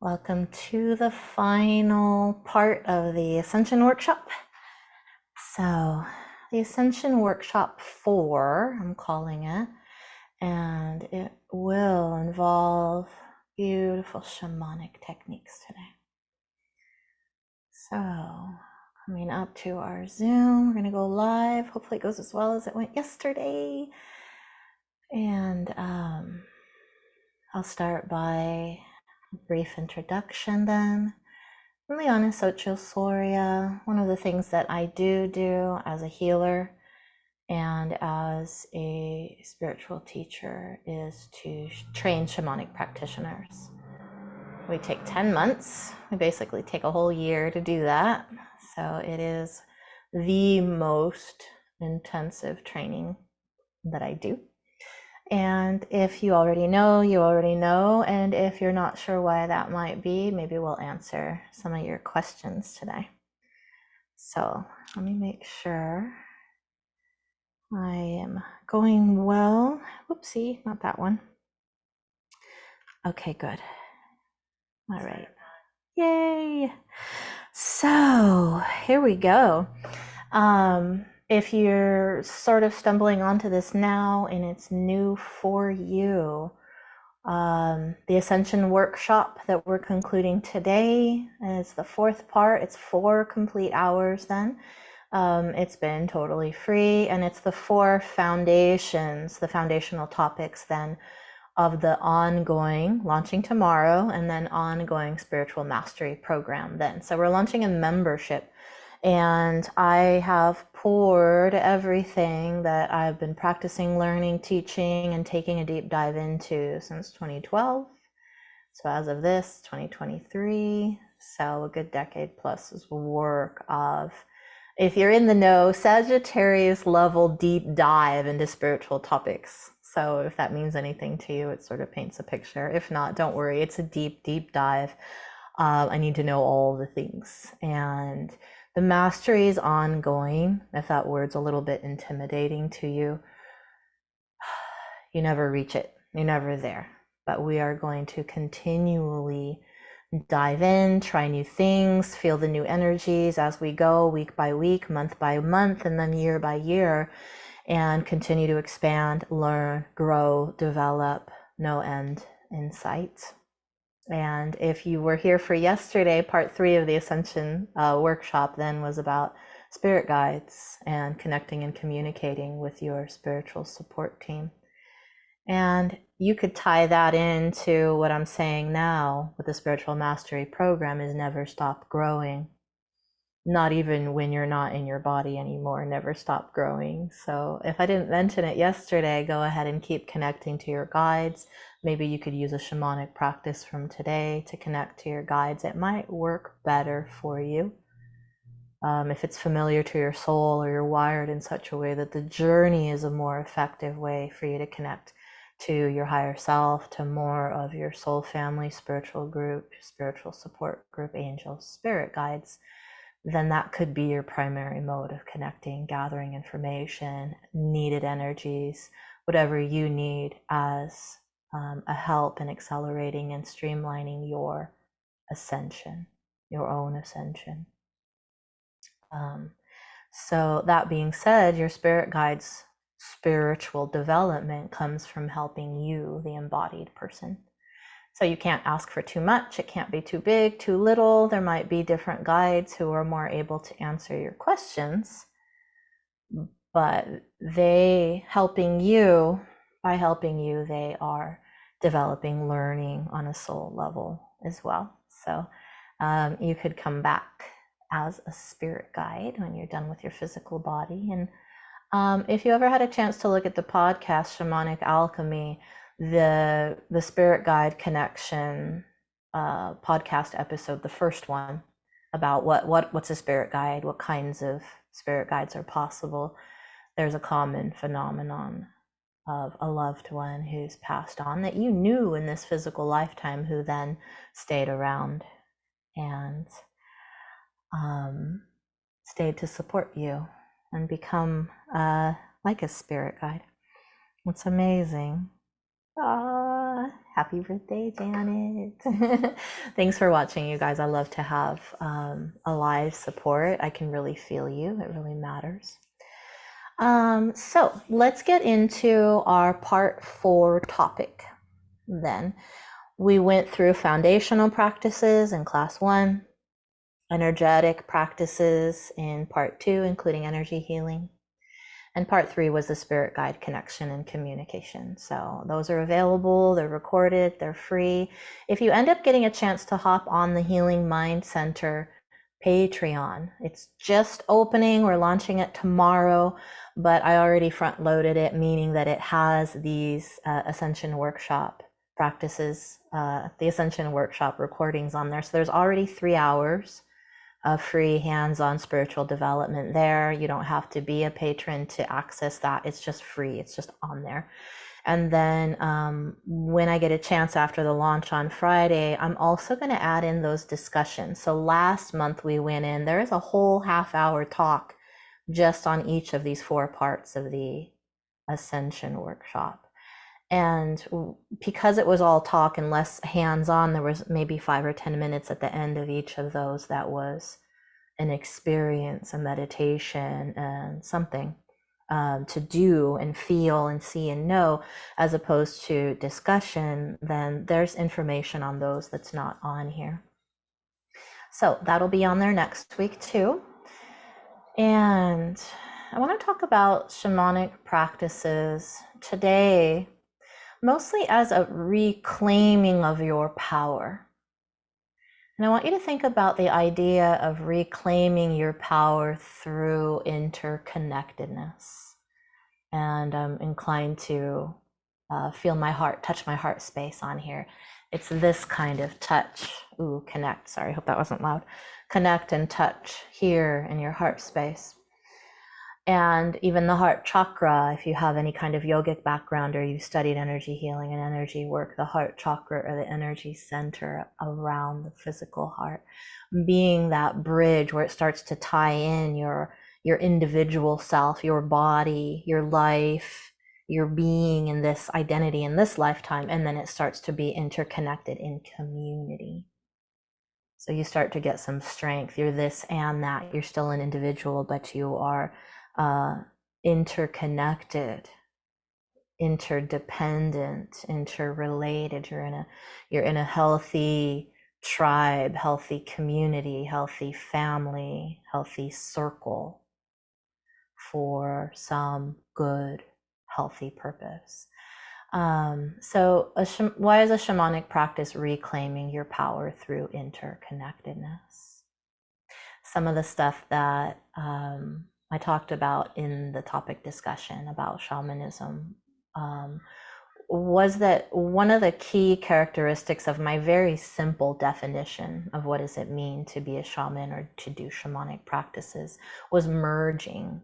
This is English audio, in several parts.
Welcome to the final part of the Ascension Workshop. So, the Ascension Workshop 4, I'm calling it, and it will involve beautiful shamanic techniques today. So, coming up to our Zoom, we're going to go live. Hopefully, it goes as well as it went yesterday. And I'll start by a brief introduction then. I'm Liana Socho Soria. One of the things that I do as a healer and as a spiritual teacher is to train shamanic practitioners. We take 10 months. We basically take a whole year to do that. So it is the most intensive training that I do. And if you already know, you already know. And if you're not sure why that might be, maybe we'll answer some of your questions today. So let me make sure I am going well. Whoopsie, not that one. Okay, good. All right. Yay. So here we go. If you're sort of stumbling onto this now and it's new for you, the Ascension Workshop that we're concluding today is the fourth part. It's 4 complete hours then. It's been totally free, and it's the 4 foundations, the foundational topics then of the ongoing, launching tomorrow, and then ongoing spiritual mastery program then. So we're launching a membership, and I have poured everything that I've been practicing, learning, teaching, and taking a deep dive into since 2012. So as of this, 2023, so a good decade plus is work of, if you're in the know, Sagittarius level deep dive into spiritual topics. So if that means anything to you, it sort of paints a picture. If not, don't worry, it's a deep dive. I need to know all the things. And the mastery is ongoing. If that word's a little bit intimidating to you, you never reach it. You're never there. But we are going to continually dive in, try new things, feel the new energies as we go, week by week, month by month, and then year by year, and continue to expand, learn, grow, develop, no end in sight. And if you were here for yesterday, part 3 of the Ascension Workshop then was about spirit guides and connecting and communicating with your spiritual support team. And you could tie that into what I'm saying now with the spiritual mastery program is never stop growing. Not even when you're not in your body anymore, never stop growing. So if I didn't mention it yesterday, go ahead and keep connecting to your guides. Maybe you could use a shamanic practice from today to connect to your guides. It might work better for you. If it's familiar to your soul or you're wired in such a way that the journey is a more effective way for you to connect to your higher self, to more of your soul family, spiritual group, spiritual support group, angels, spirit guides, then that could be your primary mode of connecting, gathering information, needed energies, whatever you need as a help in accelerating and streamlining your ascension, your own ascension. So that being said, your spirit guides' spiritual development comes from helping you, the embodied person. So you can't ask for too much. It can't be too big, too little. There might be different guides who are more able to answer your questions, but by helping you, they are developing learning on a soul level as well. So you could come back as a spirit guide when you're done with your physical body. And if you ever had a chance to look at the podcast Shamanic Alchemy, the spirit guide connection podcast episode, the first one, about what's a spirit guide, what kinds of spirit guides are possible, there's a common phenomenon of a loved one who's passed on that you knew in this physical lifetime, who then stayed around and stayed to support you and become like a spirit guide. It's amazing. Happy birthday, Janet. Thanks for watching, you guys. I love to have a live support. I can really feel you. It really matters. So let's get into our part 4 topic then. We went through foundational practices in class 1, energetic practices in part 2, including energy healing. And part 3 was the spirit guide connection and communication. So those are available, they're recorded, they're free. If you end up getting a chance to hop on the Healing Mind Center Patreon, it's just opening, we're launching it tomorrow, but I already front loaded it, meaning that it has these Ascension Workshop practices, the Ascension Workshop recordings on there. So there's already 3 hours of free hands-on spiritual development there. You don't have to be a patron to access that. It's just free. It's just on there. And then when I get a chance after the launch on Friday, I'm also going to add in those discussions. So last month we went in, there is a whole half-hour talk just on each of these 4 parts of the Ascension Workshop. And because it was all talk and less hands-on, there was maybe 5 or 10 minutes at the end of each of those that was an experience, a meditation, and something to do and feel and see and know, as opposed to discussion. Then there's information on those that's not on here. So that'll be on there next week too. And I want to talk about shamanic practices today, mostly as a reclaiming of your power. And I want you to think about the idea of reclaiming your power through interconnectedness. And I'm inclined to feel my heart, touch my heart space on here. It's this kind of touch. Ooh, connect. Sorry, hope that wasn't loud. Connect and touch here in your heart space. And even the heart chakra, if you have any kind of yogic background or you've studied energy healing and energy work, the heart chakra or the energy center around the physical heart, being that bridge where it starts to tie in your individual self, your body, your life, your being in this identity in this lifetime, and then it starts to be interconnected in community. So you start to get some strength. You're this and that. You're still an individual, but you are interconnected, interdependent, interrelated. You're in a healthy tribe, healthy community, healthy family, healthy circle for some good, healthy purpose. So why is a shamanic practice reclaiming your power through interconnectedness? Some of the stuff that I talked about in the topic discussion about shamanism was that one of the key characteristics of my very simple definition of what does it mean to be a shaman or to do shamanic practices was merging.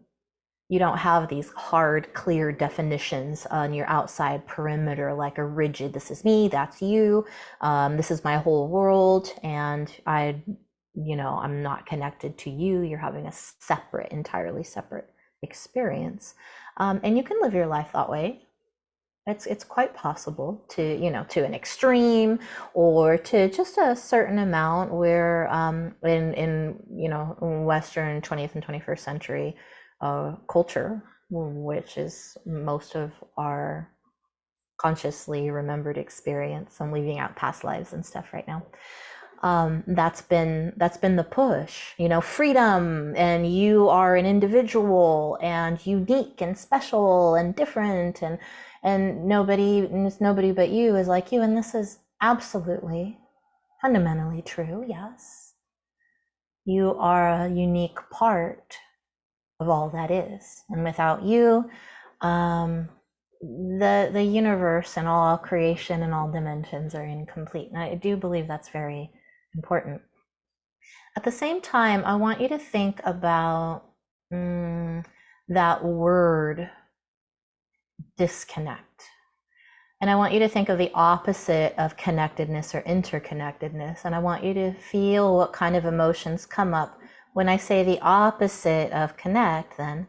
You don't have these hard, clear definitions on your outside perimeter, like a rigid, this is me, that's you, this is my whole world, and I'm not connected to you. You're having a separate, entirely separate experience. And you can live your life that way. It's quite possible to, to an extreme or to just a certain amount where in Western 20th and 21st century culture, which is most of our consciously remembered experience. I'm leaving out past lives and stuff right now. That's been the push, freedom, and you are an individual and unique and special and different, and nobody but you is like you, and this is absolutely fundamentally true. Yes, you are a unique part of all that is, and without you, the universe and all creation and all dimensions are incomplete. And I do believe that's very important. At the same time, I want you to think about that word disconnect. And I want you to think of the opposite of connectedness or interconnectedness. And I want you to feel what kind of emotions come up when I say the opposite of connect, then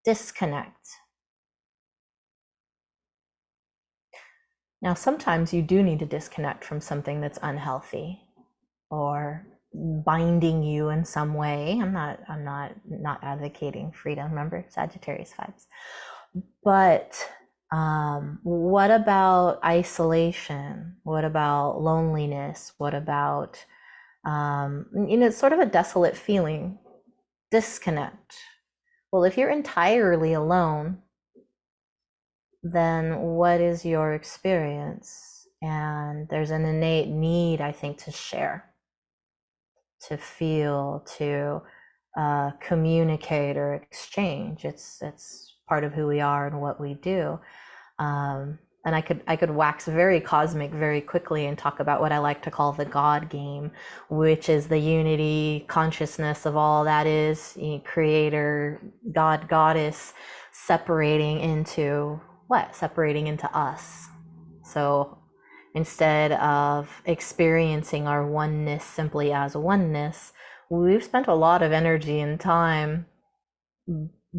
disconnect. Now, sometimes you do need to disconnect from something that's unhealthy or binding you in some way. I'm not advocating freedom. Remember, Sagittarius vibes. But what about isolation? What about loneliness? What about sort of a desolate feeling, disconnect? Well, if you're entirely alone, then what is your experience? And there's an innate need, I think, to share, to feel, to communicate or exchange. It's part of who we are and what we do. And I could wax very cosmic very quickly and talk about what I like to call the God game, which is the unity consciousness of all that is, creator, God, goddess, separating into what? Separating into us. So instead of experiencing our oneness simply as oneness, we've spent a lot of energy and time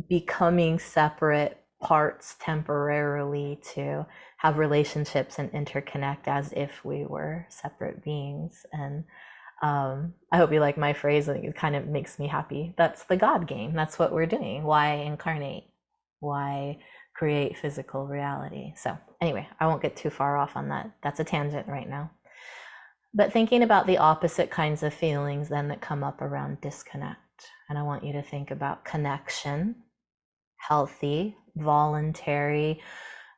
becoming separate parts temporarily to have relationships and interconnect as if we were separate beings. And I hope you like my phrase. It kind of makes me happy. That's the God game. That's what we're doing. Why incarnate? Why create physical reality? So anyway, I won't get too far off on that. That's a tangent right now. But thinking about the opposite kinds of feelings then that come up around disconnect. And I want you to think about connection, healthy, voluntary,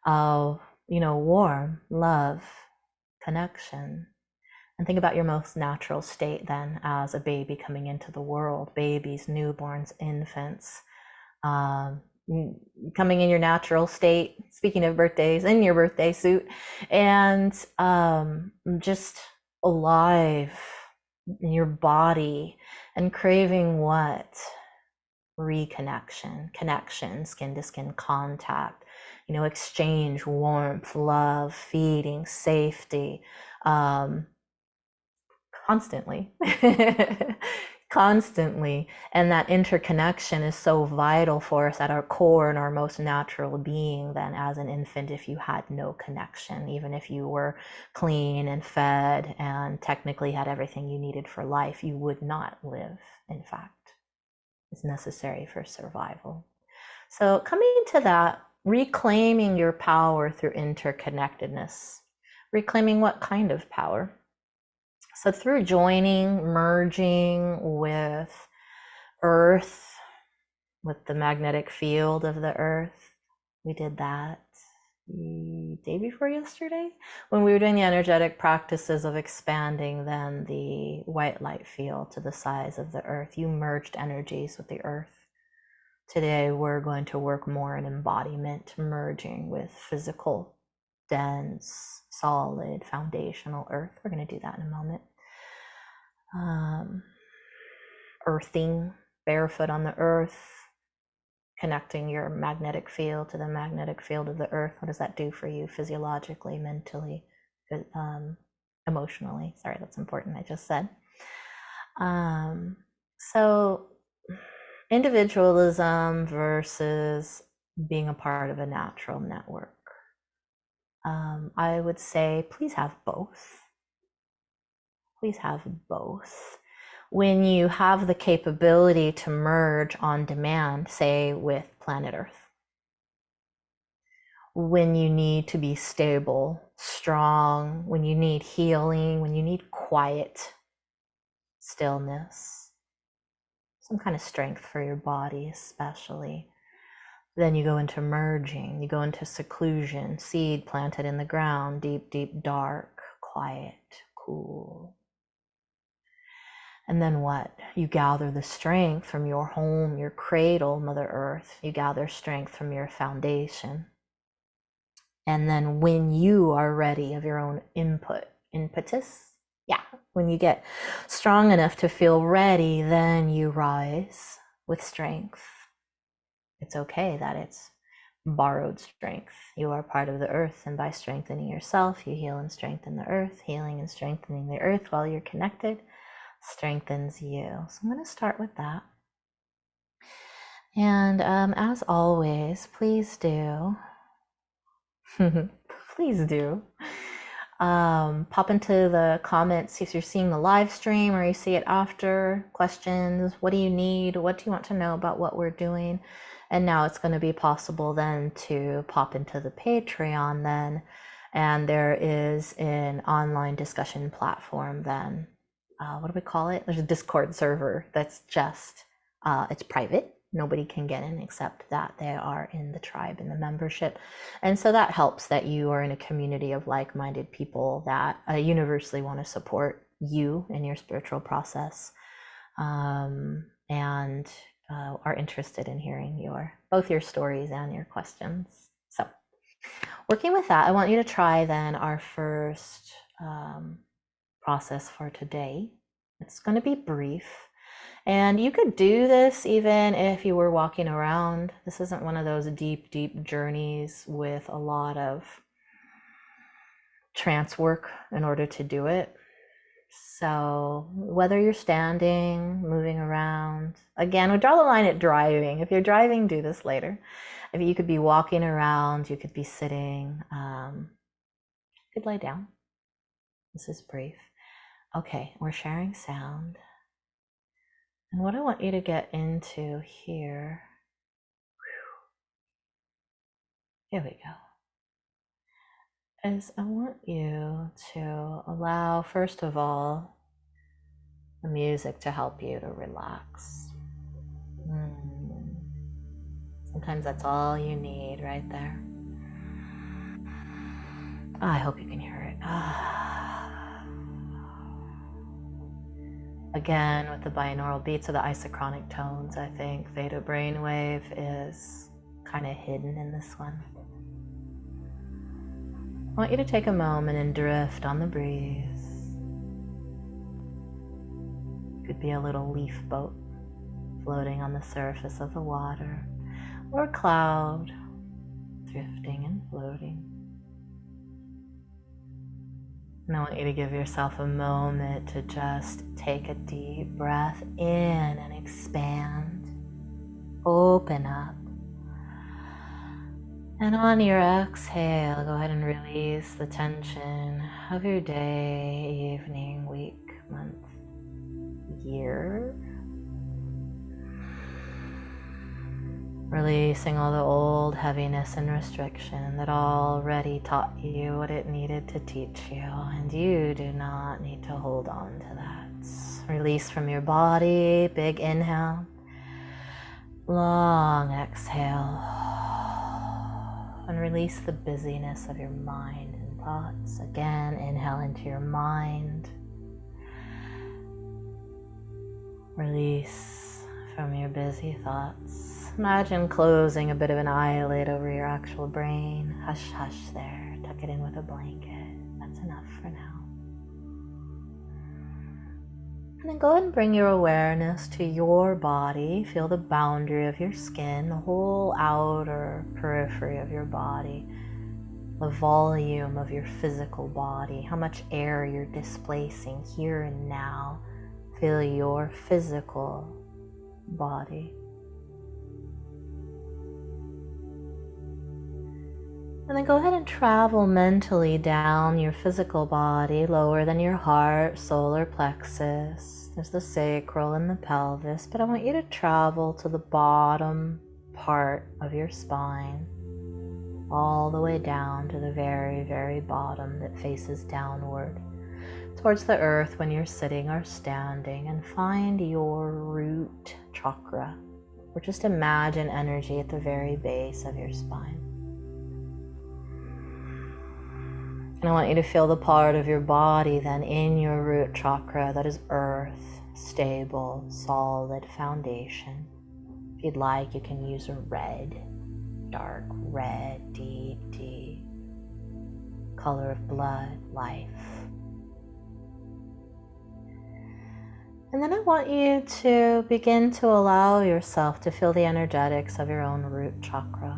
warm, love, connection. And think about your most natural state then as a baby coming into the world, babies, newborns, infants, coming in your natural state, speaking of birthdays, in your birthday suit, and just alive in your body and craving what? Reconnection, connection, skin to skin contact, exchange, warmth, love, feeding, safety, constantly. Constantly. And that interconnection is so vital for us at our core and our most natural being. Then as an infant, if you had no connection, even if you were clean and fed and technically had everything you needed for life, you would not live. In fact, it's necessary for survival. So coming to that, reclaiming your power through interconnectedness. Reclaiming what kind of power? So through joining, merging with Earth, with the magnetic field of the Earth. We did that the day before yesterday when we were doing the energetic practices of expanding then the white light field to the size of the Earth. You merged energies with the Earth. Today we're going to work more in embodiment, merging with physical, dense, solid, foundational Earth. We're going to do that in a moment. Earthing, barefoot on the Earth, connecting your magnetic field to the magnetic field of the Earth. What does that do for you physiologically, mentally, emotionally? Sorry, that's important. I just said. So individualism versus being a part of a natural network. I would say please have both. Please have both. When you have the capability to merge on demand, say with planet Earth, when you need to be stable, strong, when you need healing, when you need quiet, stillness, some kind of strength for your body especially, then you go into merging, you go into seclusion, seed planted in the ground, deep, deep, dark, quiet, cool. And then what? You gather the strength from your home, your cradle, Mother Earth. You gather strength from your foundation. And then when you are ready of your own impetus, when you get strong enough to feel ready, then you rise with strength. It's okay that it's borrowed strength. You are part of the earth, and by strengthening yourself, you heal and strengthen the earth. Healing and strengthening the earth while you're connected strengthens you. So I'm going to start with that. And as always, please do Please do. Pop into the comments if you're seeing the live stream or you see it after. Questions. What do you need? What do you want to know about what we're doing? And now it's going to be possible then to pop into the Patreon then. And there is an online discussion platform then. What do we call it? There's a Discord server that's just, it's private. Nobody can get in except that they are in the tribe, in the membership. And so that helps that you are in a community of like-minded people that universally want to support you in your spiritual process, and are interested in hearing both your stories and your questions. So working with that, I want you to try then our first process for today. It's going to be brief. And you could do this even if you were walking around. This isn't one of those deep, deep journeys with a lot of trance work in order to do it. So whether you're standing, moving around, again, we draw the line at driving. If you're driving, do this later. If you could be walking around, you could be sitting, you could lay down. This is brief. Okay, we're sharing sound. And what I want you to get into here we go, is I want you to allow, first of all, the music to help you to relax. Sometimes that's all you need right there. I hope you can hear it. Again, with the binaural beats of the isochronic tones, I think theta brainwave is kind of hidden in this one. I want you to take a moment and drift on the breeze. It could be a little leaf boat floating on the surface of the water, or a cloud drifting and floating. And I want you to give yourself a moment to just take a deep breath in and expand, open up. And on your exhale, go ahead and release the tension of your day, evening, week, month, year. Releasing all the old heaviness and restriction that already taught you what it needed to teach you, and you do not need to hold on to that. Release from your body, big inhale, long exhale, and release the busyness of your mind and thoughts. Again, inhale into your mind, release from your busy thoughts. Imagine closing a bit of an eyelid over your actual brain. Hush, hush there. Tuck it in with a blanket. That's enough for now. And then go ahead and bring your awareness to your body. Feel the boundary of your skin, the whole outer periphery of your body, the volume of your physical body, how much air you're displacing here and now. Feel your physical body. And then go ahead and travel mentally down your physical body, lower than your heart, solar plexus. There's the sacral and the pelvis, but I want you to travel to the bottom part of your spine, all the way down to the very, very bottom that faces downward towards the earth when you're sitting or standing, and find your root chakra, or just imagine energy at the very base of your spine. And I want you to feel the part of your body then in your root chakra that is earth, stable, solid foundation. If you'd like, you can use a red, dark red, deep, deep color of blood, life. And then I want you to begin to allow yourself to feel the energetics of your own root chakra.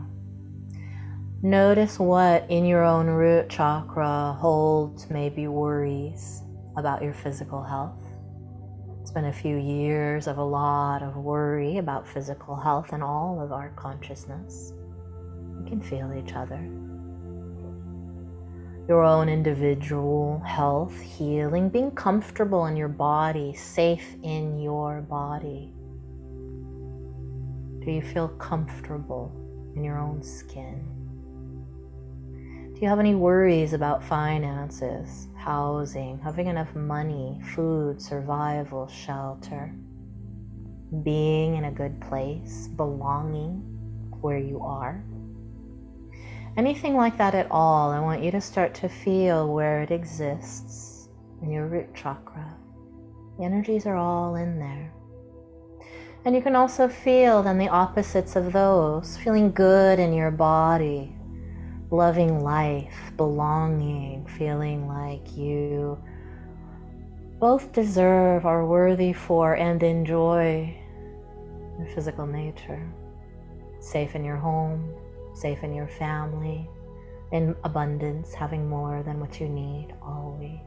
Notice what in your own root chakra holds maybe worries about your physical health. It's been a few years of a lot of worry about physical health and all of our consciousness. We can feel each other. your own individual health, healing, being comfortable in your body, safe in your body. Do you feel comfortable in your own skin? Do you have any worries about finances, housing, having enough money, food, survival, shelter, being in a good place, belonging where you are? Anything like that at all, I want you to start to feel where it exists in your root chakra. The energies are all in there. And you can also feel then the opposites of those, feeling good in your body, loving life, belonging, feeling like you both deserve, are worthy for, and enjoy your physical nature. Safe in your home, safe in your family, in abundance, having more than what you need always.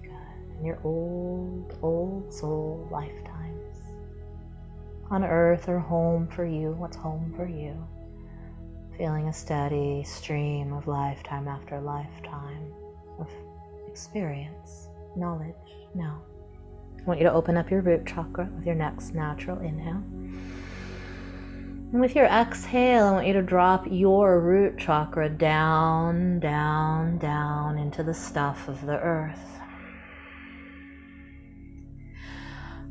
Good. In your old soul lifetimes. On earth or home for you, what's home for you? Feeling a steady stream of lifetime after lifetime of experience, knowledge. Now, I want you to open up your root chakra with your next natural inhale. And with your exhale, I want you to drop your root chakra down, down, down into the stuff of the earth.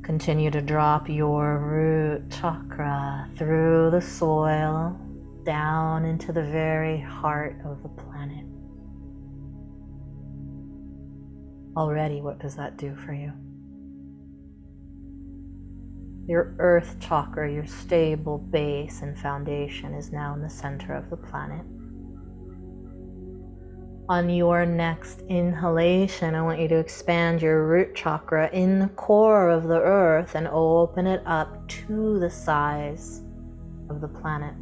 Continue to drop your root chakra through the soil, down into the very heart of the planet. Already, what does that do for you? Your earth chakra, your stable base and foundation, is now in the center of the planet. On your next inhalation, I want you to expand your root chakra in the core of the earth and open it up to the size of the planet.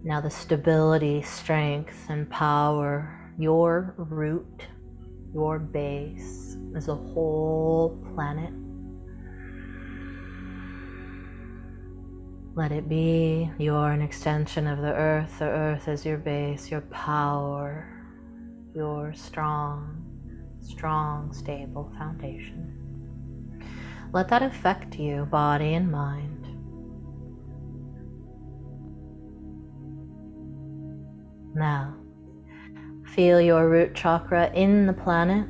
Now the stability, strength, and power, your root, your base, is a whole planet. Let it be. You're an extension of the earth is your base, your power, your strong, stable foundation. Let that affect you, body and mind. Now, feel your root chakra in the planet.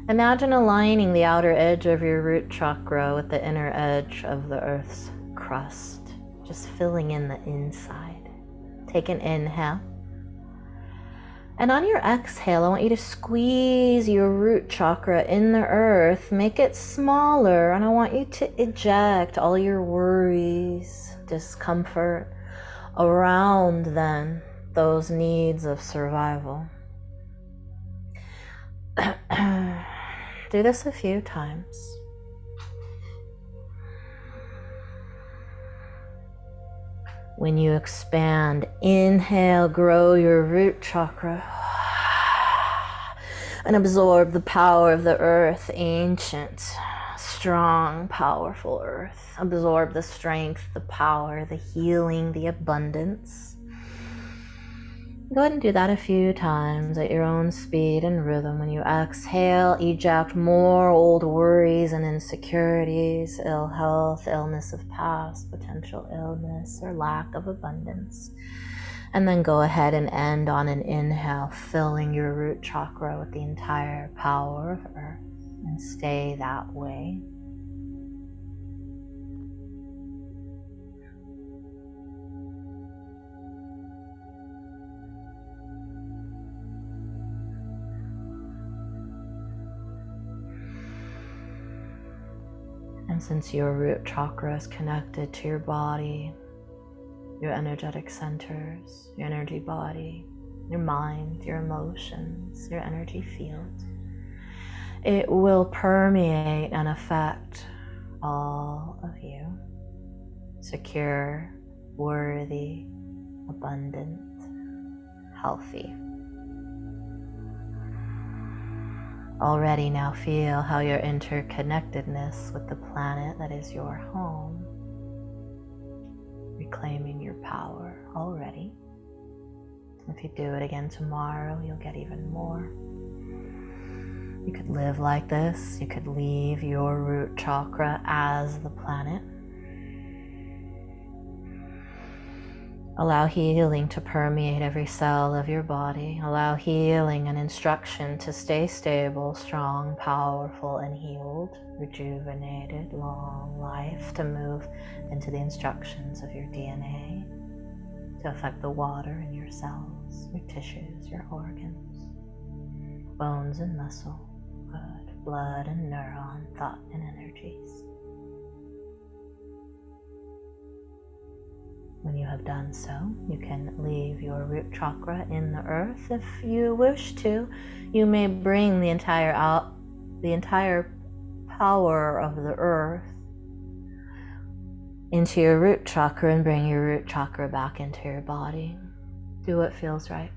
Imagine aligning the outer edge of your root chakra with the inner edge of the earth's crust, just filling in the inside. Take an inhale. And on your exhale, I want you to squeeze your root chakra in the earth, make it smaller, and I want you to eject all your worries, discomfort around then those needs of survival. Do this a few times. When you expand, inhale, grow your root chakra and absorb the power of the earth, ancient, strong, powerful earth. Absorb the strength, the power, the healing, the abundance. Go ahead and do that a few times at your own speed and rhythm. When you exhale, eject more old worries and insecurities, ill health, illness of past, potential illness, or lack of abundance. And then go ahead and end on an inhale, filling your root chakra with the entire power of earth, and stay that way. And since your root chakra is connected to your body, your energetic centers, your energy body, your mind, your emotions, your energy field, it will permeate and affect all of you. Secure, worthy, abundant, healthy. Already now feel how your interconnectedness with the planet that is your home. Reclaim reclaiming your power already. If you do it again tomorrow, you'll get even more. You could live like this. You could leave your root chakra as the planet. Allow healing to permeate every cell of your body. Allow healing and instruction to stay stable, strong, powerful, and healed, rejuvenated, long life to move into the instructions of your DNA, to affect the water in your cells, your tissues, your organs, bones and muscle, good, blood and neuron, thought and energies. When you have done so, you can leave your root chakra in the earth. If you wish to, you may bring the entire power of the earth into your root chakra and bring your root chakra back into your body. Do what feels right.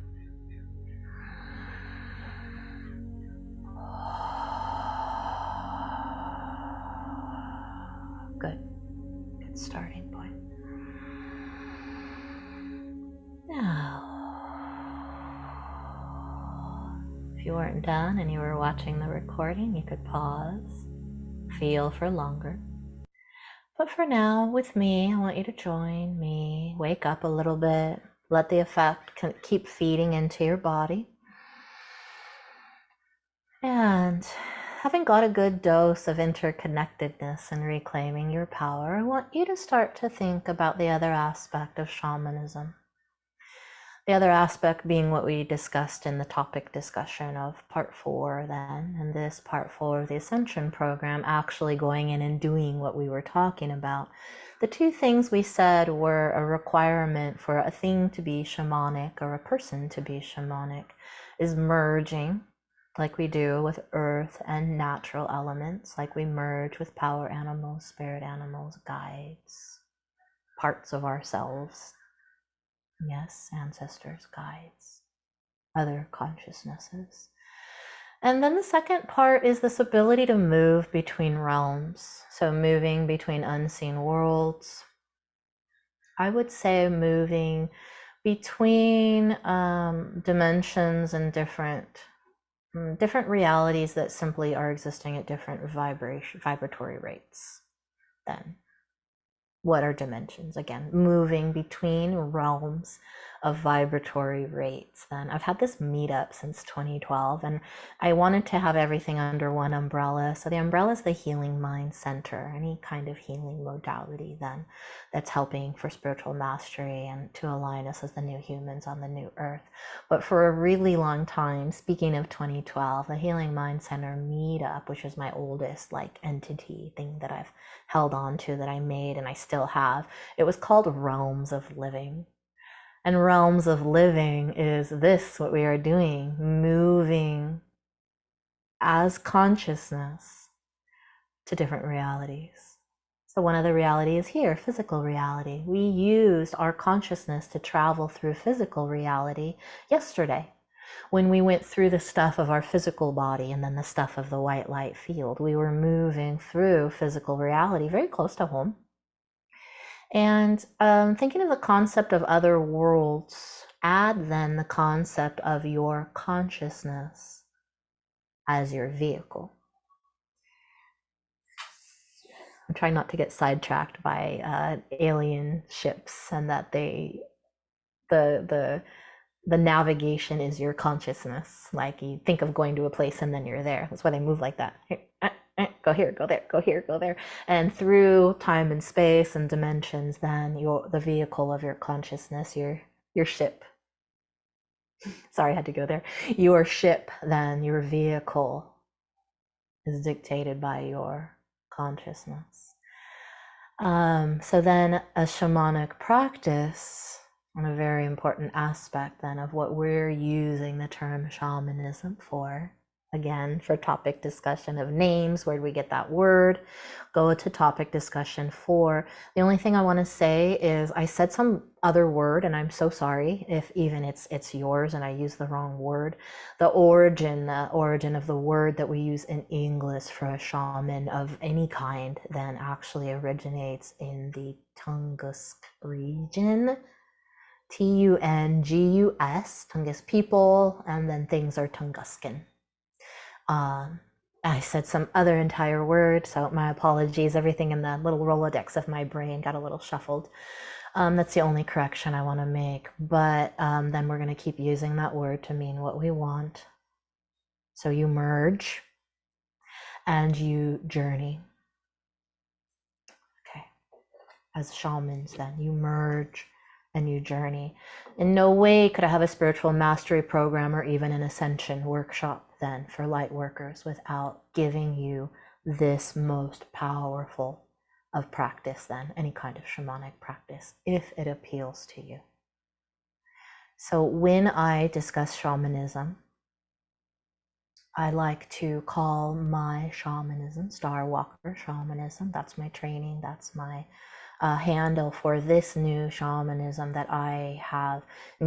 Good. Good starting point. Now, if you weren't done and you were watching the recording, you could pause, feel for longer. But for now, with me, I want you to join me, wake up a little bit, let the effect keep feeding into your body. And having got a good dose of interconnectedness and reclaiming your power, I want you to start to think about the other aspect of shamanism. The other aspect being what we discussed in the topic discussion of part 4 then, and this part 4 of the Ascension program, actually going in and doing what we were talking about. The two things we said were a requirement for a thing to be shamanic or a person to be shamanic is merging, like we do with earth and natural elements, like we merge with power animals, spirit animals, guides, parts of ourselves. Yes, ancestors, guides, other consciousnesses. And then the second part is this ability to move between realms. So moving between unseen worlds. I would say moving between dimensions and different realities that simply are existing at different vibratory rates then. What are dimensions? Again, moving between realms of vibratory rates. Then I've had this meetup since 2012, and I wanted to have everything under one umbrella. So the umbrella is the Healing Mind Center, any kind of healing modality then that's helping for spiritual mastery and to align us as the new humans on the new earth. But for a really long time, speaking of 2012, the Healing Mind Center meetup, which is my oldest entity thing that I've held on to, that I made and I still have, it was called Realms of Living. And Realms of Living is this, what we are doing, moving as consciousness to different realities. So one of the realities here, physical reality. We used our consciousness to travel through physical reality yesterday. When we went through the stuff of our physical body and then the stuff of the white light field, we were moving through physical reality very close to home. And thinking of the concept of other worlds, add then the concept of your consciousness as your vehicle. I'm trying not to get sidetracked by alien ships and that the navigation is your consciousness. Like you think of going to a place and then you're there. That's why they move like that. Go here, go there, go here, go there. And through time and space and dimensions, then the vehicle of your consciousness, your ship. Sorry, I had to go there. Your ship, then your vehicle is dictated by your consciousness. So then a shamanic practice, and a very important aspect then of what we're using the term shamanism for, Again, for topic discussion of names, where do we get that word? Go to topic discussion 4. The only thing I want to say is I said some other word, and I'm so sorry if even it's yours and I used the wrong word. The origin of the word that we use in English for a shaman of any kind then actually originates in the Tungusk region. Tungus, Tungus people, and then things are Tunguskan. I said some other entire word, so my apologies. Everything in the little Rolodex of my brain got a little shuffled. That's the only correction I want to make. But then we're going to keep using that word to mean what we want. So you merge and you journey. Okay. As shamans, then you merge and you journey. In no way could I have a spiritual mastery program or even an ascension workshop then for light workers without giving you this most powerful of practice then, any kind of shamanic practice, if it appeals to you. So when I discuss shamanism, I like to call my shamanism Star Walker shamanism. That's my training, that's my handle for this new shamanism that I have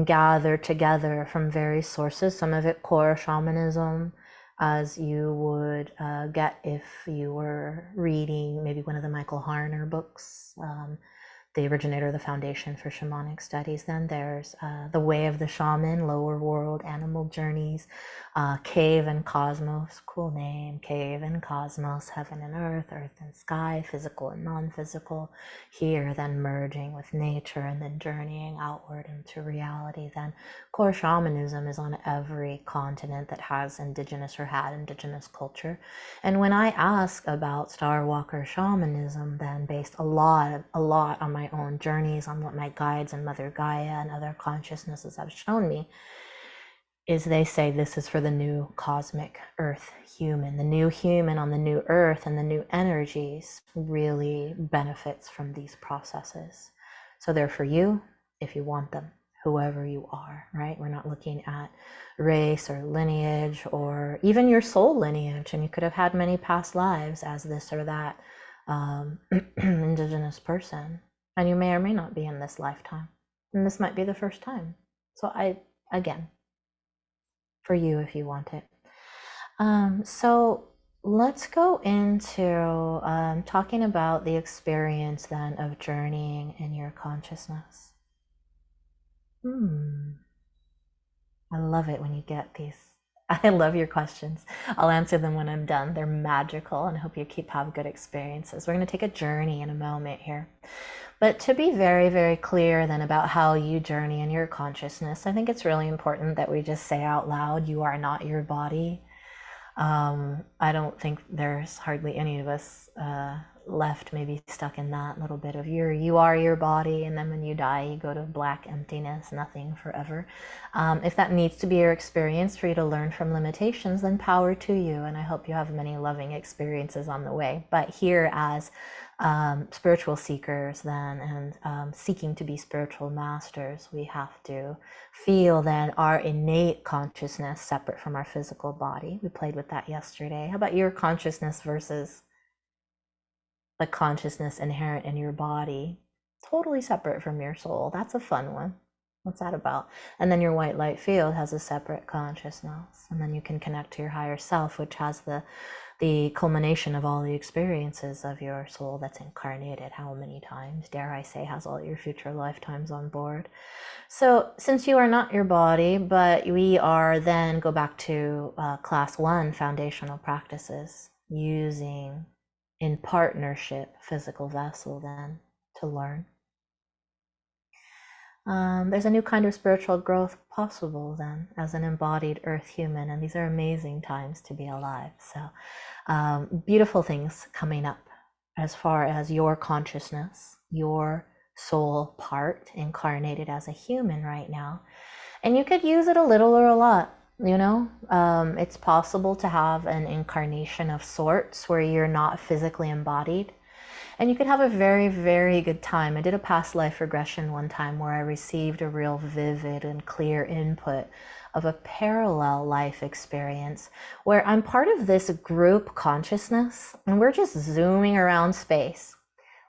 gathered together from various sources. Some of it core shamanism, as you would get if you were reading maybe one of the Michael Harner books, the originator of the Foundation for Shamanic Studies. Then there's The Way of the Shaman, Lower World, Animal Journeys, Cave and Cosmos, cool name, Cave and Cosmos, Heaven and Earth, Earth and Sky, Physical and Non-Physical, here then merging with nature and then journeying outward into reality. Then core shamanism is on every continent that has indigenous or had indigenous culture. And when I ask about Star Walker shamanism, then based a lot on my own journeys, on what my guides and Mother Gaia and other consciousnesses have shown me, is they say this is for the new cosmic earth human. The new human on the new earth and the new energies really benefits from these processes. So they're for you if you want them, whoever you are, right? We're not looking at race or lineage or even your soul lineage, and you could have had many past lives as this or that indigenous person, and you may or may not be in this lifetime, and this might be the first time. So again, for you if you want it. So let's go into talking about the experience then of journeying in your consciousness. I love it when you get these. I love your questions. I'll answer them when I'm done. They're magical, and I hope you have good experiences. We're going to take a journey in a moment here. But to be very, very clear then about how you journey in your consciousness, I think it's really important that we just say out loud, you are not your body. I don't think there's hardly any of us left maybe stuck in that little bit of you are your body, and then when you die you go to black emptiness, nothing forever. If that needs to be your experience for you to learn from limitations, then power to you, and I hope you have many loving experiences on the way. But here as spiritual seekers then, and seeking to be spiritual masters, we have to feel then our innate consciousness separate from our physical body. We played with that yesterday. How about your consciousness versus the consciousness inherent in your body, totally separate from your soul? That's a fun one. What's that about? And then your white light field has a separate consciousness, and then you can connect to your higher self, which has the culmination of all the experiences of your soul that's incarnated how many times, dare I say, has all your future lifetimes on board. So since you are not your body, but we are then go back to class 1 foundational practices, using in partnership physical vessel then to learn. There's a new kind of spiritual growth possible then as an embodied earth human, and these are amazing times to be alive. So beautiful things coming up as far as your consciousness, your soul part incarnated as a human right now. And you could use it a little or a lot, you know. It's possible to have an incarnation of sorts where you're not physically embodied, and you could have a very, very good time. I did a past life regression one time where I received a real vivid and clear input of a parallel life experience where I'm part of this group consciousness and we're just zooming around space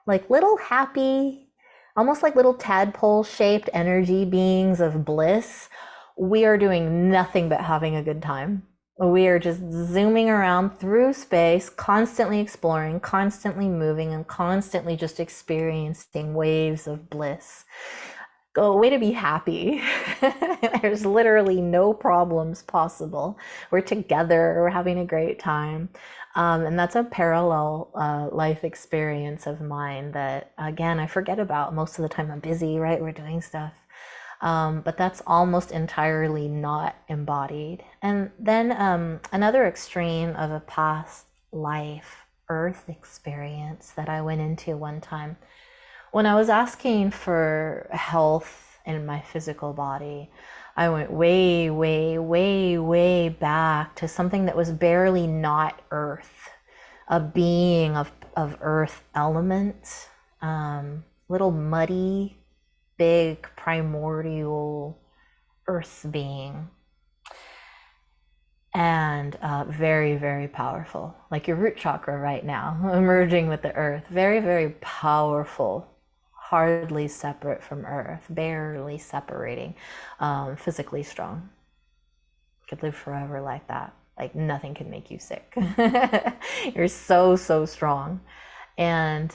like little happy, almost like little tadpole shaped energy beings of bliss. We are doing nothing but having a good time. We are just zooming around through space, constantly exploring, constantly moving, and constantly just experiencing waves of bliss. Go away to be happy. There's literally no problems possible. We're together, we're having a great time. And that's a parallel life experience of mine that, again, I forget about. Most of the time I'm busy, right? We're doing stuff. But that's almost entirely not embodied. And then another extreme of a past life earth experience that I went into one time when I was asking for health in my physical body. I went way, way, way, way back to something that was barely not earth, a being of earth element, little muddy, big primordial earth being, and very, very powerful, like your root chakra right now, emerging with the earth. Very, very powerful, hardly separate from earth, barely separating, physically strong. Could live forever like that. Like nothing can make you sick. You're so, so strong. And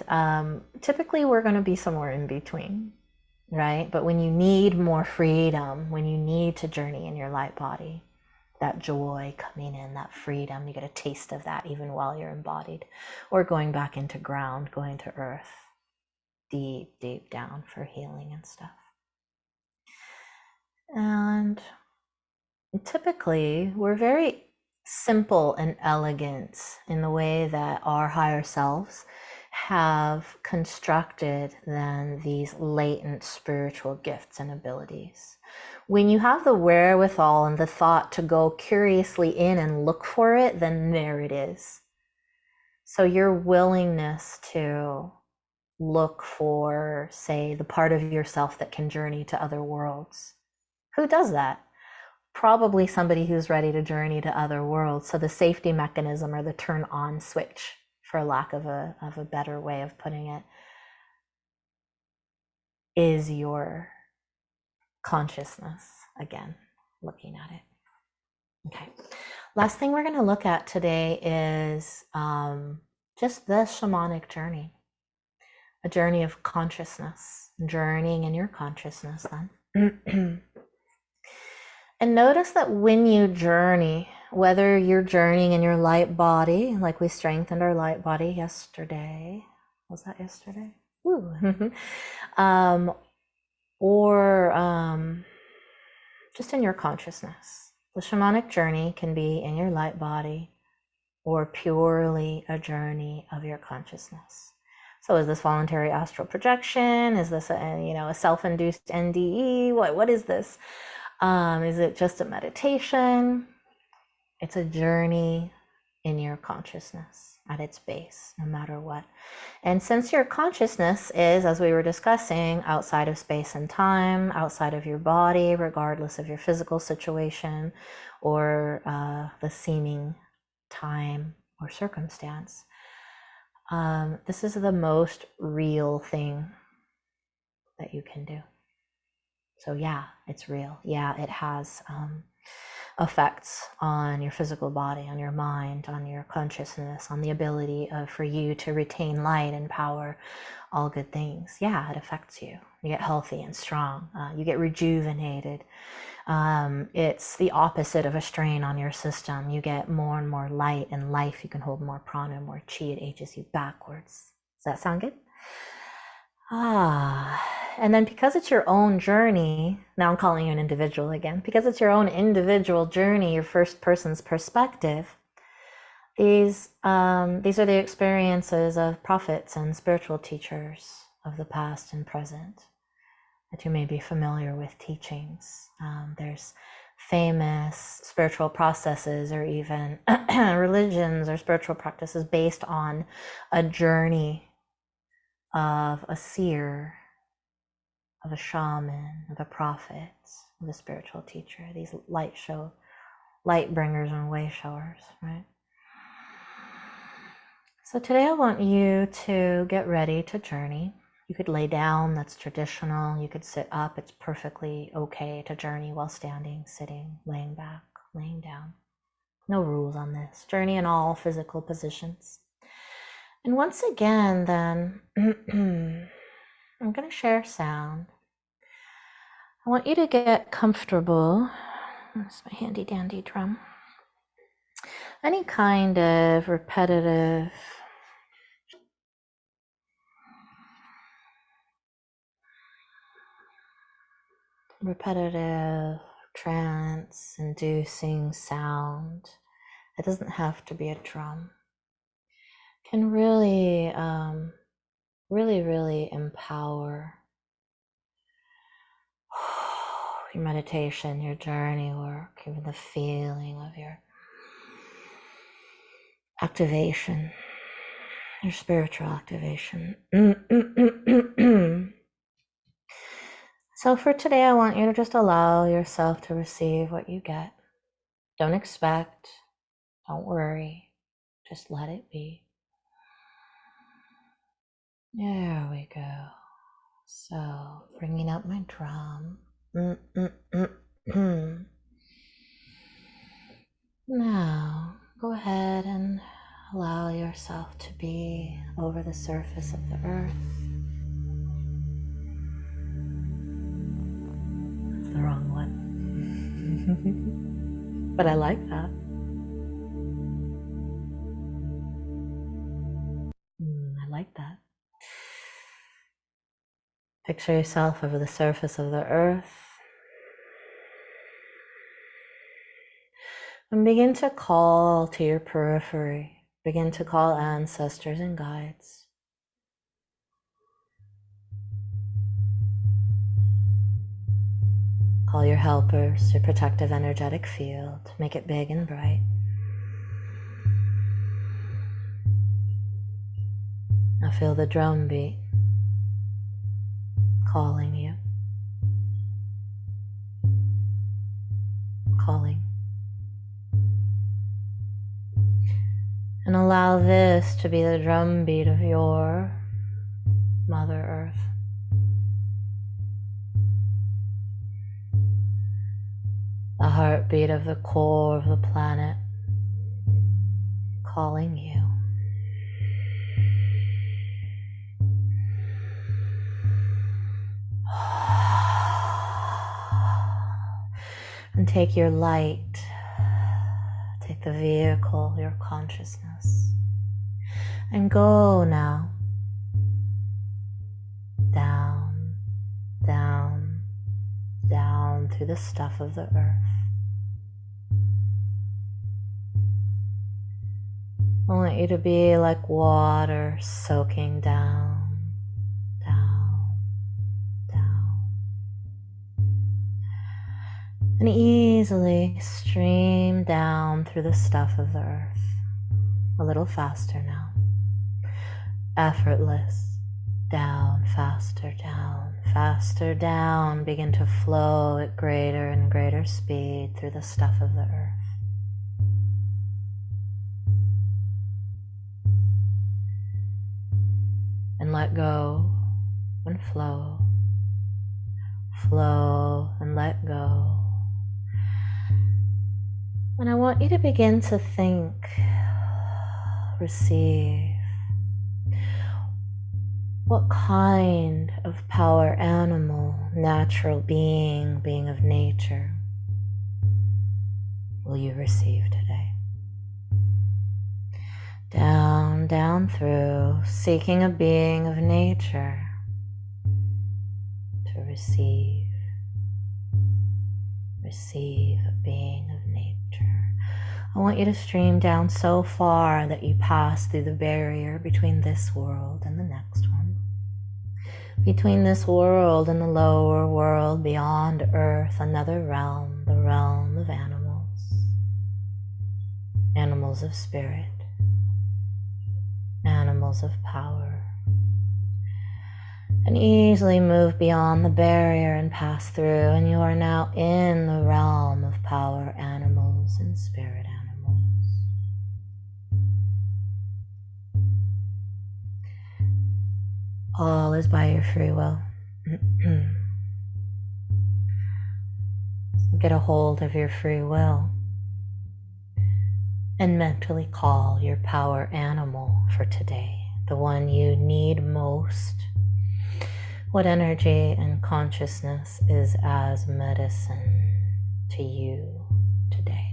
typically we're going to be somewhere in between, right? But when you need more freedom, when you need to journey in your light body, that joy coming in, that freedom, you get a taste of that even while you're embodied, or going back into ground, going to earth, deep, deep down for healing and stuff. And typically we're very simple and elegant in the way that our higher selves have constructed then these latent spiritual gifts and abilities. When you have the wherewithal and the thought to go curiously in and look for it, then there it is. So your willingness to look for, say, the part of yourself that can journey to other worlds. Who does that? Probably somebody who's ready to journey to other worlds. So the safety mechanism, or the turn on switch, for lack of a better way of putting it, is your consciousness. Again, looking at it. Okay. Last thing we're going to look at today is just the shamanic journey. A journey of consciousness, journeying in your consciousness then. And notice that when you journey, whether you're journeying in your light body, like we strengthened our light body yesterday. Was that yesterday? Ooh. Or just in your consciousness. The shamanic journey can be in your light body or purely a journey of your consciousness. So is this voluntary astral projection? Is this a self-induced NDE? What is this? Is it just a meditation? It's a journey in your consciousness at its base, no matter what. And since your consciousness is, as we were discussing, outside of space and time, outside of your body, regardless of your physical situation or the seeming time or circumstance, this is the most real thing that you can do. So yeah, it's real. Yeah, it has effects on your physical body, on your mind, on your consciousness, on the ability for you to retain light and power, all good things. Yeah, it affects you. You get healthy and strong. You get rejuvenated. It's the opposite of a strain on your system. You get more and more light and life. You can hold more prana, more chi. It ages you backwards. Does that sound good? And then because it's your own journey, now I'm calling you an individual again, because it's your own individual journey, your first person's perspective, these are the experiences of prophets and spiritual teachers of the past and present that you may be familiar with teachings. There's famous spiritual processes or even religions or spiritual practices based on a journey of a seer, of a shaman, of a prophet, the spiritual teacher, these light bringers and way showers, right? So today I want you to get ready to journey. You could lay down, that's traditional. You could sit up, it's perfectly okay to journey while standing, sitting, laying back, laying down. No rules on this. Journey in all physical positions. And once again, then, I'm going to share sound. I want you to get comfortable. That's my handy dandy drum. Any kind of repetitive trance-inducing sound. It doesn't have to be a drum. Can really, really empower your meditation, your journey work, even the feeling of your activation, your spiritual activation. So for today, I want you to just allow yourself to receive what you get. Don't expect, don't worry, just let it be. There we go. So bringing up my drum. Now, go ahead and allow yourself to be over the surface of the earth. That's the wrong one. But I like that. I like that. Picture yourself over the surface of the earth. And begin to call to your periphery. Begin to call ancestors and guides. Call your helpers, your protective energetic field. Make it big and bright. Now feel the drum beat calling you. Calling. And allow this to be the drum beat of your Mother Earth. The heartbeat of the core of the planet calling you. And take your light, take the vehicle, your consciousness, and go now down, down, down through the stuff of the earth. I want you to be like water soaking down, down, down, and easily stream down through the stuff of the earth. A little faster now. Effortless. Down, faster down. Begin to flow at greater and greater speed through the stuff of the earth. And let go and flow. Flow and let go. And I want you to begin to think, receive. What kind of power animal, natural being of nature, will you receive today? Down, down through, seeking a being of nature to receive a being of nature. I want you to stream down so far that you pass through the barrier between this world and the next one. Between this world and the lower world beyond earth, another realm, the realm of animals. Animals of spirit. Animals of power. and easily move beyond the barrier and pass through, and you are now in the realm of power animals and spirit animals. All is by your free will. So get a hold of your free will and mentally call your power animal for today, the one you need most. What energy and consciousness is as medicine to you today?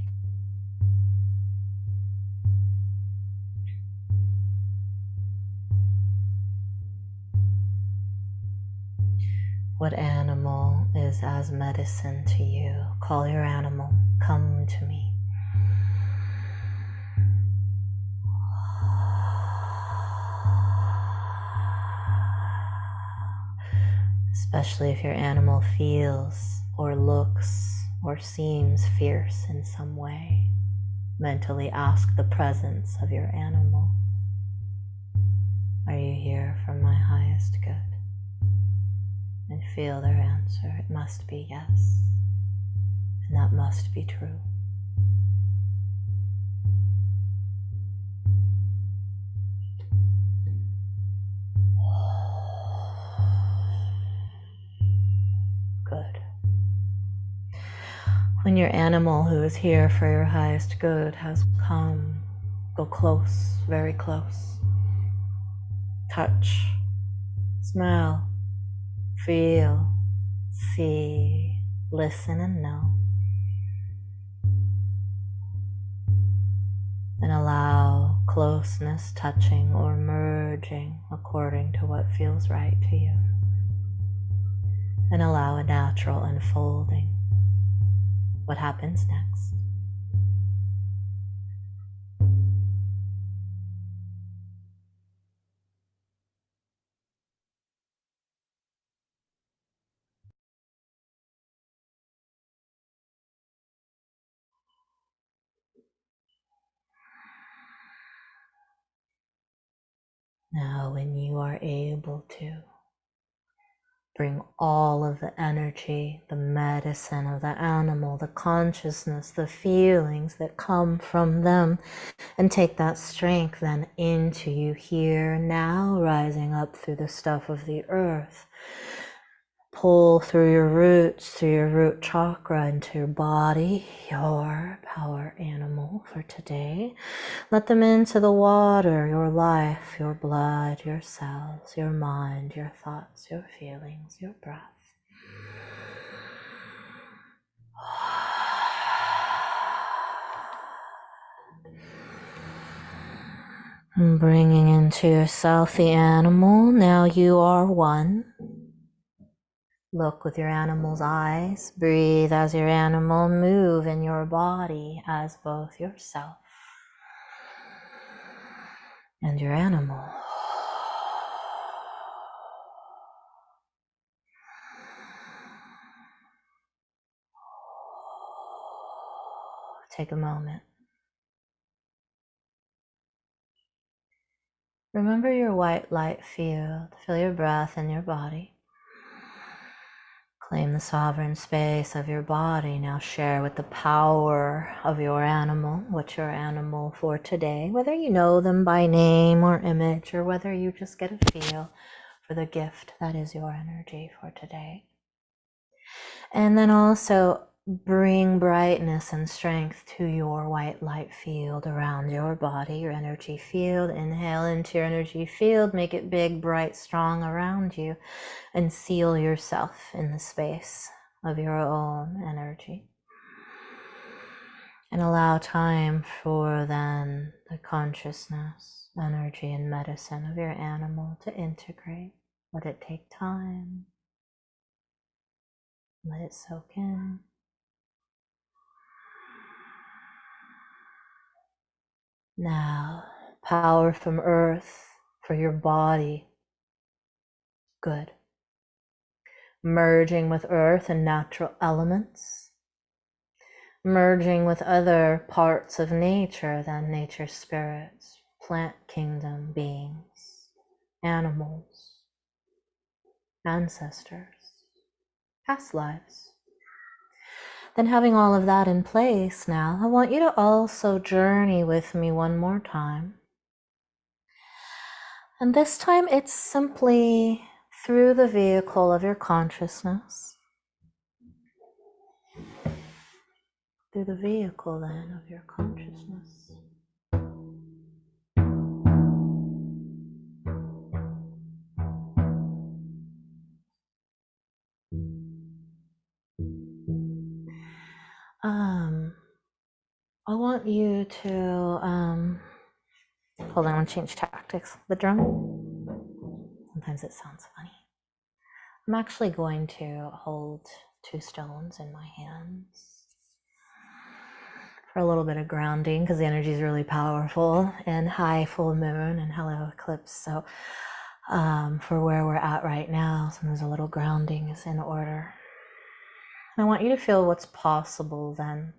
What animal is as medicine to you? Call your animal, come to me. Especially if your animal feels or looks or seems fierce in some way. Mentally ask the presence of your animal. Are you here for my highest good? And feel their answer. It must be yes. And that must be true. Good. When your animal who is here for your highest good has come, go close, very close. Touch, smell, feel, see, listen and know. And allow closeness, touching, or merging according to what feels right to you. And allow a natural unfolding. What happens next? Now, when you are able to, bring all of the energy, the medicine of the animal, the consciousness, the feelings that come from them, and take that strength then into you here now, rising up through the stuff of the earth. Pull through your roots, through your root chakra into your body, your power animal for today. Let them into the water, your life, your blood, your cells, your mind, your thoughts, your feelings, your breath. And bringing into yourself the animal. Now you are one. Look with your animal's eyes. Breathe as your animal. Move in your body as both yourself and your animal. Take a moment. Remember your white light field. Feel your breath in your body. Claim the sovereign space of your body. Now share with the power of your animal. What's your animal for today? Whether you know them by name or image, or whether you just get a feel for the gift that is your energy for today. And then also bring brightness and strength to your white light field around your body, your energy field. Inhale into your energy field, make it big, bright, strong around you, and seal yourself in the space of your own energy. And allow time for then the consciousness, energy, and medicine of your animal to integrate. Let it take time. Let it soak in. Now, power from earth for your body. Good. Merging with earth and natural elements. Merging with other parts of nature than nature spirits, plant kingdom beings, animals. ancestors, past lives. Then having all of that in place now, I want you to also journey with me one more time. And this time it's simply through the vehicle of your consciousness. Through the vehicle then of your consciousness. I want you to, hold on, I want to change tactics. The drum, sometimes it sounds funny. I'm actually going to hold 2 stones in my hands for a little bit of grounding because the energy is really powerful in high full moon and hello eclipse. So for where we're at right now, sometimes a little grounding is in order. And I want you to feel what's possible then.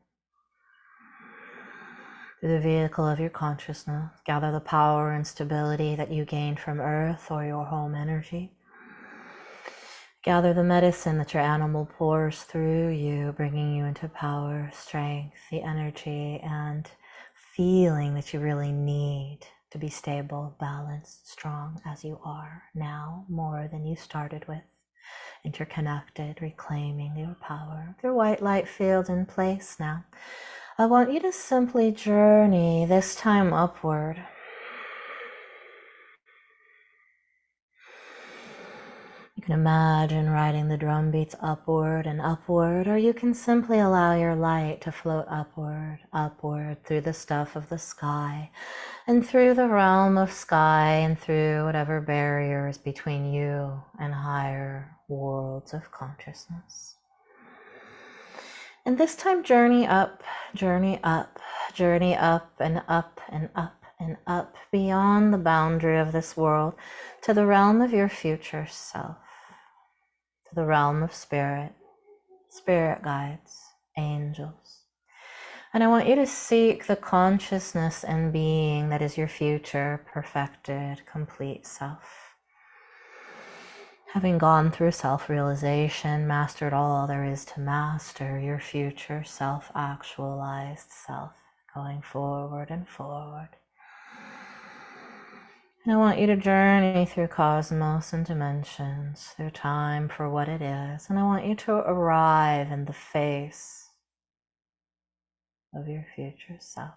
Through the vehicle of your consciousness, gather the power and stability that you gained from earth or your home energy. Gather the medicine that your animal pours through you, bringing you into power, strength, the energy, and feeling that you really need to be stable, balanced, strong as you are now, more than you started with. Interconnected, reclaiming your power. Your white light field in place now. I want you to simply journey, this time upward. You can imagine riding the drum beats upward and upward, or you can simply allow your light to float upward, upward through the stuff of the sky, and through the realm of sky, and through whatever barriers between you and higher worlds of consciousness. And this time journey up, journey up, journey up and up and up and up beyond the boundary of this world to the realm of your future self, to the realm of spirit, spirit guides, angels. And I want you to seek the consciousness and being that is your future, perfected, complete self. Having gone through self-realization, mastered all there is to master, your future self-actualized self, going forward and forward. And I want you to journey through cosmos and dimensions, through time for what it is. And I want you to arrive in the face of your future self.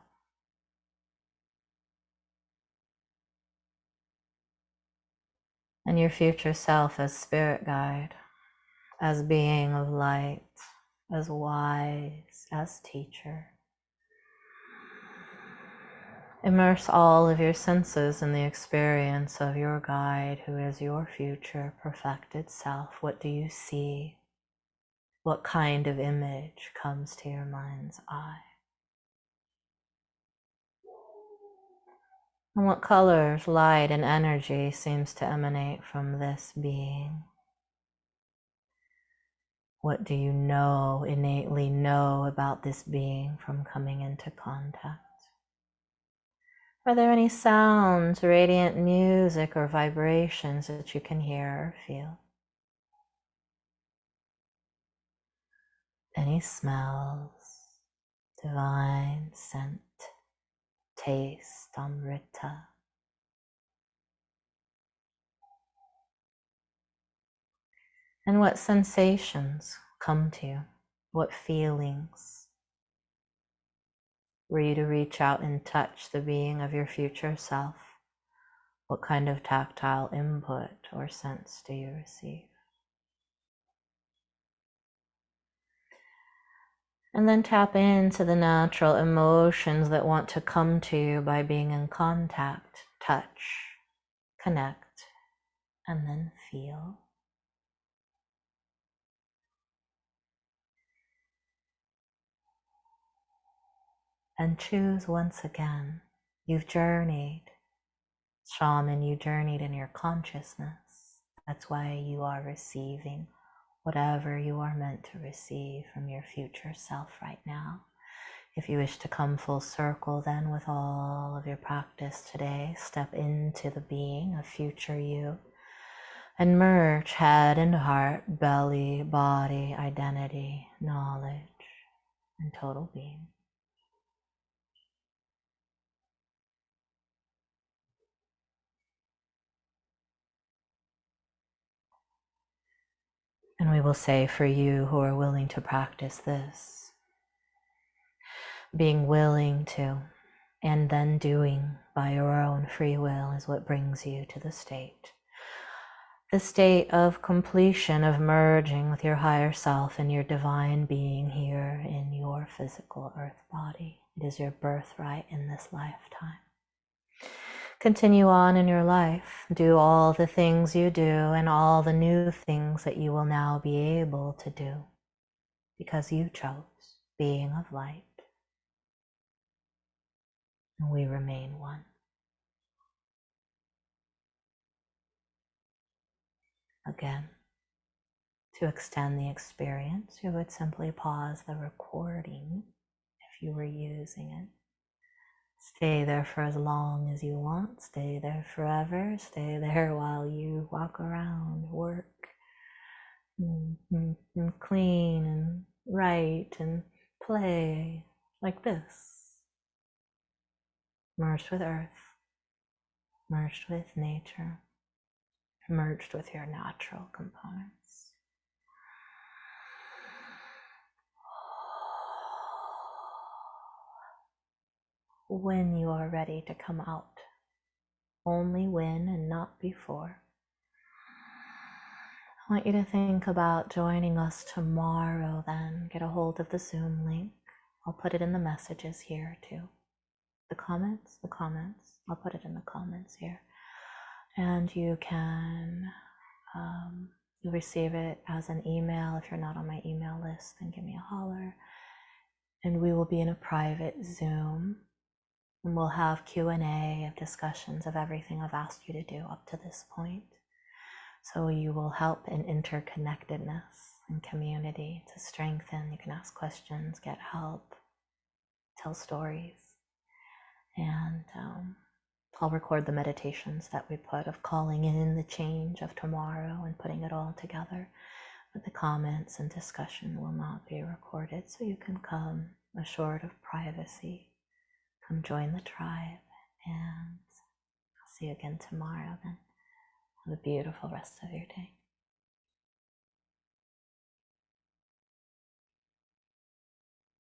And your future self as spirit guide, as being of light, as wise, as teacher. Immerse all of your senses in the experience of your guide, who is your future perfected self. What do you see? What kind of image comes to your mind's eye? And what colors, light, and energy seems to emanate from this being? What do you know, innately know about this being from coming into contact? Are there any sounds, radiant music, or vibrations that you can hear or feel? Any smells, divine scent, taste, amrita? And what sensations come to you? What feelings? Were you to reach out and touch the being of your future self? What kind of tactile input or sense do you receive? And then tap into the natural emotions that want to come to you by being in contact, touch, connect, and then feel. And choose once again. You've journeyed. Shaman, you journeyed in your consciousness. That's why you are receiving whatever you are meant to receive from your future self right now. If you wish to come full circle then with all of your practice today, step into the being of future you and merge head and heart, belly, body, identity, knowledge, and total being. And we will say, for you who are willing to practice this, being willing to and then doing by your own free will is what brings you to the state. The state of completion, of merging with your higher self and your divine being here in your physical earth body. It is your birthright in this lifetime. Continue on in your life. Do all the things you do and all the new things that you will now be able to do because you chose being of light. And we remain one. Again, to extend the experience, you would simply pause the recording if you were using it. Stay there for as long as you want. Stay there forever. Stay there while you walk around, work, and clean, and write, and play, like this. Merged with earth, merged with nature, merged with your natural components. When you are ready to come out, only when and not before, I want you to think about joining us tomorrow then. Get a hold of the Zoom link. I'll put it in the messages here too. The comments. I'll put it in the comments here. And you can you'll receive it as an email. If you're not on my email list, then give me a holler. And we will be in a private Zoom. And we'll have Q&A of discussions of everything I've asked you to do up to this point. So you will help in interconnectedness and community to strengthen. You can ask questions, get help, tell stories. And I'll record the meditations that we put of calling in the change of tomorrow and putting it all together. But the comments and discussion will not be recorded, so you can come assured of privacy. Come join the tribe, and I'll see you again tomorrow then. Have a beautiful rest of your day.